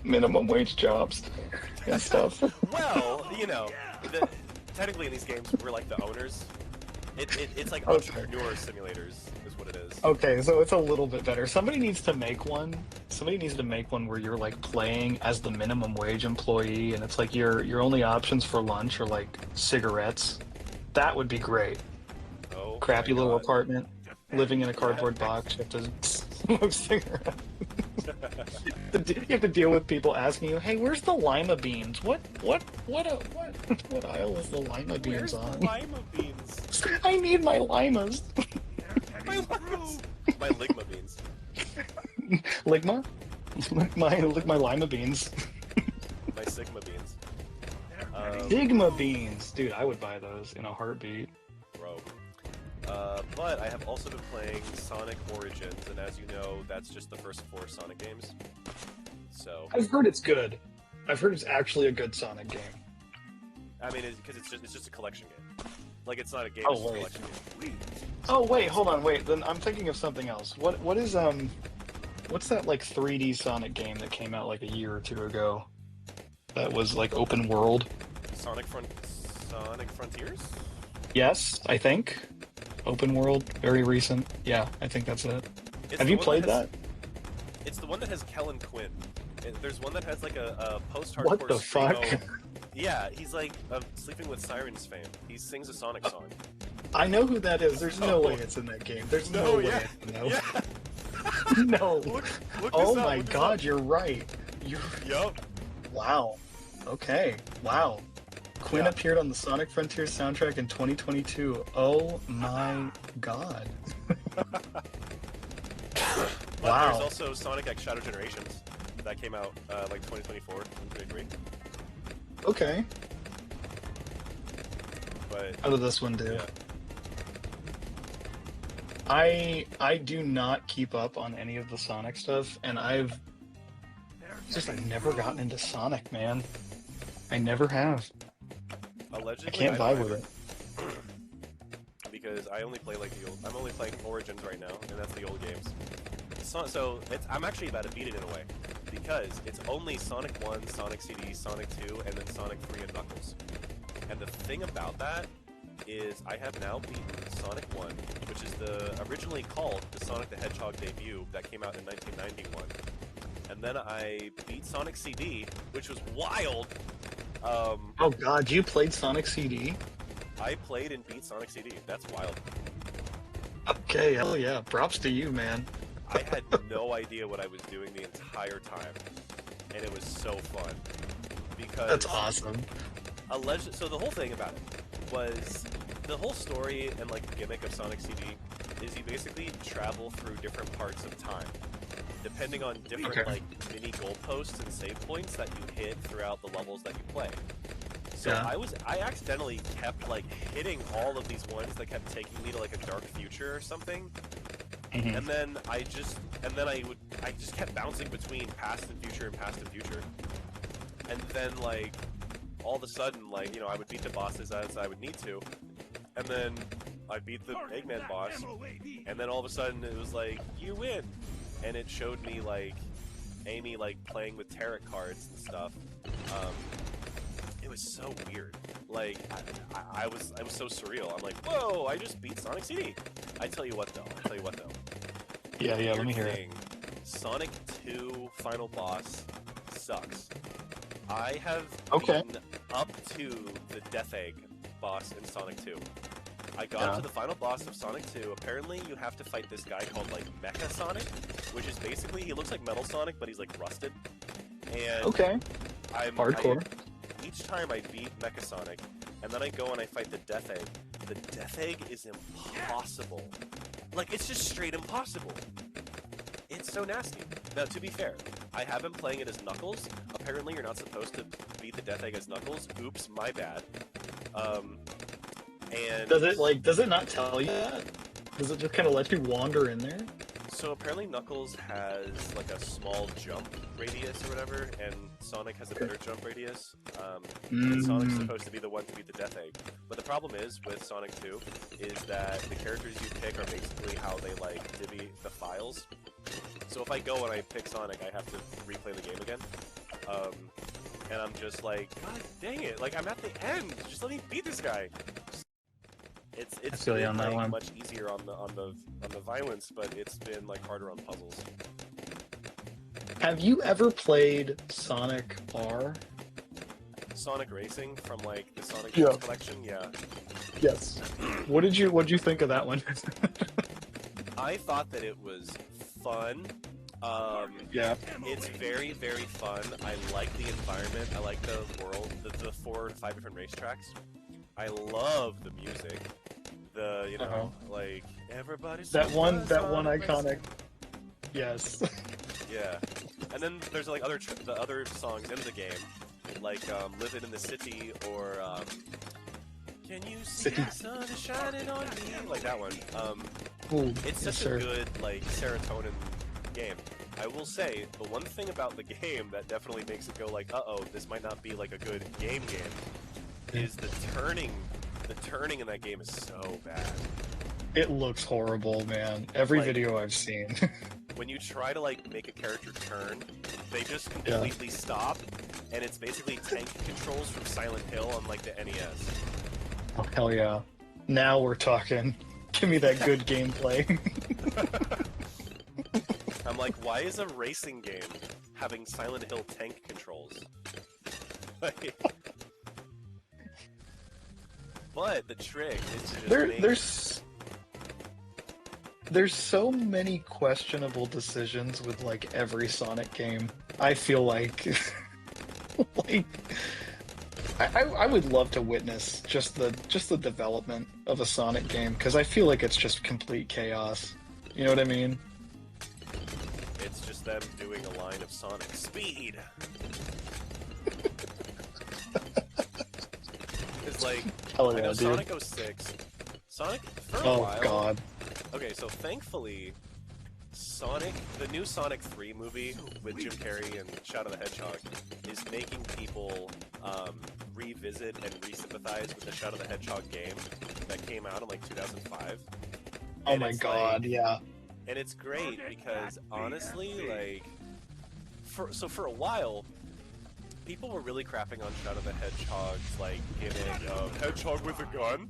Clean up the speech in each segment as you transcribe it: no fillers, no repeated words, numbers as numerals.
Minimum wage jobs and stuff. Well, you know, technically in these games we're like the owners. It's like Okay. entrepreneur simulators is what it is. Okay, so it's a little bit better. Somebody needs to make one. Somebody needs to make one where you're like playing as the minimum wage employee, and it's like your only options for lunch are like cigarettes. That would be great. Oh my Crappy little god. apartment, living in a Yeah. cardboard box. You have to smoke cigarettes. You have to deal with people asking you, "Hey, where's the lima beans? What aisle is the lima beans Where's the on? lima beans? I need my limas." My limas. My ligma beans. Ligma? Lick my lima beans. My sigma beans. Sigma beans! Dude, I would buy those in a heartbeat. Bro. But I have also been playing Sonic Origins, and as you know, that's just the first 4 Sonic games. So, I've heard it's good. I've heard it's actually a good Sonic game. I mean, because it's just a collection game. Like, it's not a game, Oh, it's just a wait. collection game. Oh wait, hold on, wait. Then I'm thinking of something else. What is what's that like 3D Sonic game that came out like a year or two ago? That was like open world. Sonic Frontiers? Yes, I think. Open world, very recent. Yeah, I think that's it. It's Have the you one played has- that? It's the one that has Kellen Quinn. There's one that has like a post-hardcore What the screamo- fuck? Yeah, he's like Sleeping with Sirens fan. He sings a Sonic song. I know who that is. There's no Oh. way it's in that game. There's No, no way. yeah. No. Yeah. No. Look Oh this up, my look this god, up. you're right. You. Yup. Wow. Okay. Wow. Quinn Yeah. appeared on the Sonic Frontiers soundtrack in 2022. Oh my god. But Wow. there's also Sonic X Shadow Generations that came out like 2024, 2023. Okay. But How did this one do? yeah. I do not keep up on any of the Sonic stuff, and I've never gotten into Sonic, man. I never have. Allegedly, I can't don't vibe with either. it. Because I only play like the old. I'm only playing Origins right now, and that's the old games. So I'm actually about to beat it in a way, because it's only Sonic 1, Sonic CD, Sonic 2, and then Sonic 3 and Knuckles. And the thing about that is I have now beaten Sonic 1, which is originally called the Sonic the Hedgehog debut that came out in 1991. And then I beat Sonic CD, which was wild. Oh god, you played Sonic CD? I played and beat Sonic CD. That's wild. Okay, hell yeah. Props to you, man. I had no idea what I was doing the entire time, and it was so fun. Because That's awesome. So the whole thing about it was the whole story and like the gimmick of Sonic CD is you basically travel through different parts of time, depending on different Okay. like mini goalposts and save points that you hit throughout the levels that you play. So Yeah. I accidentally kept like hitting all of these ones that kept taking me to like a dark future or something. Mhm. And then I just kept bouncing between past and future and past and future. And then like all of a sudden, like, you know, I would beat the bosses as I would need to. And then I beat the Eggman boss. And then all of a sudden it was like, you win. And it showed me like Amy like playing with tarot cards and stuff. It was so weird. Like I was so surreal. I'm like, whoa! I just beat Sonic CD. I tell you what though. Yeah, let me Weird hear it. thing, Sonic 2 final boss sucks. I have Okay. beaten up to the Death Egg boss in Sonic 2. I got Yeah. to the final boss of Sonic 2. Apparently, you have to fight this guy called like Mecha Sonic, which is basically he looks like Metal Sonic, but he's like rusted. And Okay. Hardcore. Each time I beat Mecha Sonic, and then I go and I fight the Death Egg. The Death Egg is impossible. Like, it's just straight impossible. It's so nasty. Now, to be fair, I have been playing it as Knuckles. Apparently, you're not supposed to beat the Death Egg as Knuckles. Oops, my bad. And Does it not tell you that? Does it just kind of let you wander in there? so apparently Knuckles has like a small jump radius or whatever, and Sonic has a better jump radius. And Sonic's supposed to be the one to beat the Death Egg. But the problem is with Sonic 2 is that the characters you pick are basically how they like divvy the files. So if I go and I pick Sonic, I have to replay the game again. And I'm just like, God dang it! Like I'm at the end. Just let me beat this guy. It's feel you been on that like one. much easier on the violence, but it's been like harder on puzzles. Have you ever played Sonic R? Sonic Racing from like the Sonic Yeah. Games collection, yeah. Yes. What'd you think of that one? I thought that it was fun. Yeah. It's very, very fun. I like the environment. I like the world, the 4 to 5 different racetracks. I love the music. The, you know, like, everybody's That one Sonic iconic. Racing. Yes. Yeah. And then there's like the other songs in the game, like Living in the City or Can You See City. the Sun is Shining on Me? Like that one. Ooh, It's yes, such sir. a good, like, serotonin game. I will say, the one thing about the game that definitely makes it go like, uh-oh, this might not be like a good game is the turning. The turning in that game is so bad. It looks horrible, man. Every Like- video I've seen. When you try to, like, make a character turn, they just completely stop, and it's basically tank controls from Silent Hill on, like, the NES. Oh, hell yeah. Now we're talking. Give me that good gameplay. I'm like, why is a racing game having Silent Hill tank controls? Like, but the trick is to just there's so many questionable decisions with like every Sonic game. I feel like like I would love to witness just the development of a Sonic game because I feel like it's just complete chaos. You know what I mean? It's just them doing a line of Sonic Speed. It's like, Hell I yeah, know dude. Sonic 06. Sonic, for a Oh while. god. Okay, so thankfully, Sonic, the new Sonic 3 movie with Jim Carrey and Shadow the Hedgehog, is making people revisit and re-sympathize with the Shadow the Hedgehog game that came out in like 2005. Oh And my it's god, like- yeah. And it's great because honestly, like, for a while, people were really crapping on Shadow the Hedgehog's like gimmick of Hedgehog with a gun,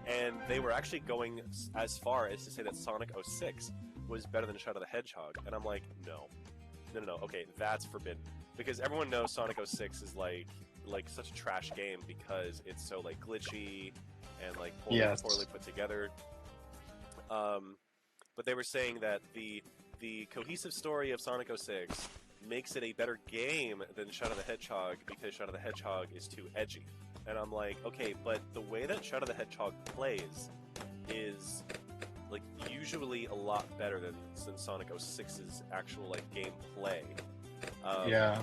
and they were actually going as far as to say that Sonic 06 was better than Shadow the Hedgehog, and I'm like, no, okay, that's forbidden because everyone knows Sonic 06 is like such a trash game because it's so like glitchy and like poorly put together. But they were saying that the cohesive story of Sonic 06 makes it a better game than Shadow the Hedgehog because Shadow the Hedgehog is too edgy. And I'm like, okay, but the way that Shadow the Hedgehog plays is like usually a lot better than Sonic 06's actual like gameplay. Yeah.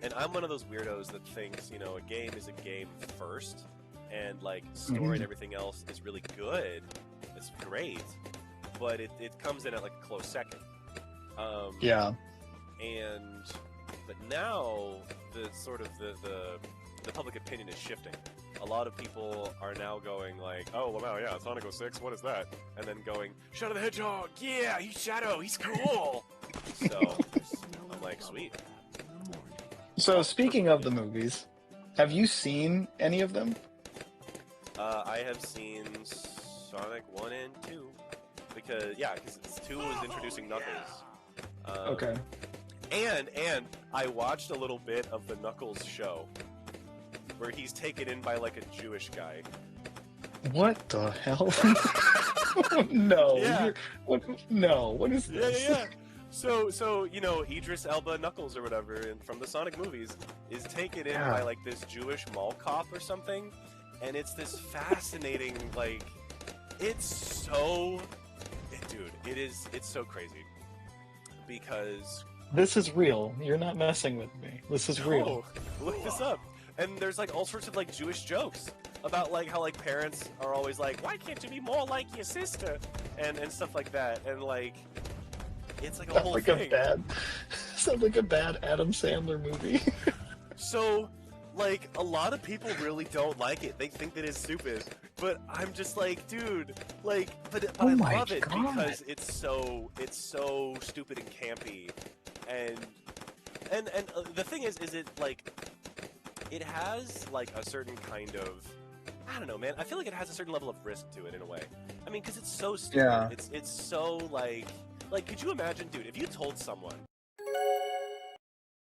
And I'm one of those weirdos that thinks, you know, a game is a game first, and like story and everything else is really good. It's great, but it comes in at like a close second. Yeah. But now the sort of the public opinion is shifting. A lot of people are now going like, oh wow, yeah, Sonic 06, what is that? And then going, Shadow the Hedgehog, yeah, he's Shadow, he's cool. So I'm like, sweet. So speaking of the movies, have you seen any of them? I have seen Sonic 1 and 2 because 2 was introducing Knuckles. Okay. And I watched a little bit of the Knuckles show where he's taken in by like a Jewish guy. What the hell? No. Yeah. What is this? Yeah. So you know, Idris Elba Knuckles or whatever from the Sonic movies is taken in by like this Jewish mall cop or something, and it's this fascinating like, it's so crazy because This is real. You're not messing with me. This is real. look this up, and there's like all sorts of like Jewish jokes about like how like parents are always like, why can't you be more like your sister, and stuff like that, and like. It's like a whole thing. Sounds like a bad Adam Sandler movie. So, like, a lot of people really don't like it. They think that it's stupid. But I'm just like, dude, like, but Oh I my love it God. because it's so stupid and campy. And the thing is it, like, it has, like, a certain kind of, I don't know, man. I feel like it has a certain level of risk to it in a way. I mean, because it's so stupid. Yeah. It's so, like, could you imagine, dude, if you told someone